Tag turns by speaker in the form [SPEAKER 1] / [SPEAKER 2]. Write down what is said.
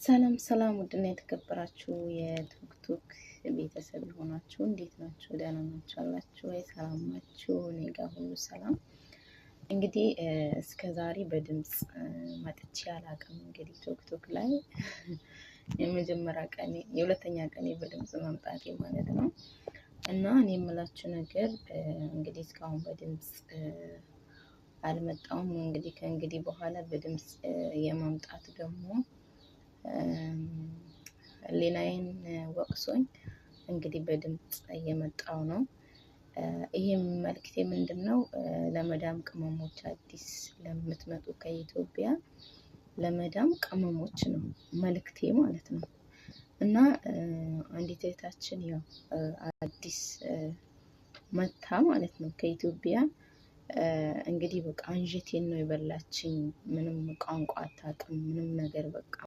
[SPEAKER 1] ሰላም ሰላም ውድና የተከበራችሁ የቲክቶክ ቤተሰብ የሆናችሁ እንዴት ናችሁ? ደህና ናችሁ አላችሁ ወይ? ሰላም ናችሁ? እኔ ጋር ሁሉ ሰላም። እንግዲህ እስከ ዛሬ በድምጽ መጥቼ አላውቅም። እንግዲህ ቲክቶክ ላይ የመጀመሪያ ቀኔ የሁለተኛ ቀኔ በድምጽ መምጣቴ ማለት ነው። እና እኔ የምላችሁ ነገር እንግዲህ እስካሁን በድምጽ አልመጣሁም። እንግዲህ ከእንግዲህ በኋላ በድምጽ የማምጣት ደግሞ ሌናዬን ወቅሶኝ እንግዲህ በድምጽ እየመጣው ነው። ይሄም መልክቴ ምንድነው? ለመዳም ቅመሞች አዲስ ለምትመጡ ከኢትዮጵያ ለመዳም ቅመሞች ነው መልክቴ ማለት ነው። እና አንዲት እህታችን ያው አዲስ መታ ማለት ነው ከኢትዮጵያ እንግዲህ በቃ አንጀቴን ነው የበላችኝ። ምንም ቋንቋ አታውቅም ምንም ነገር በቃ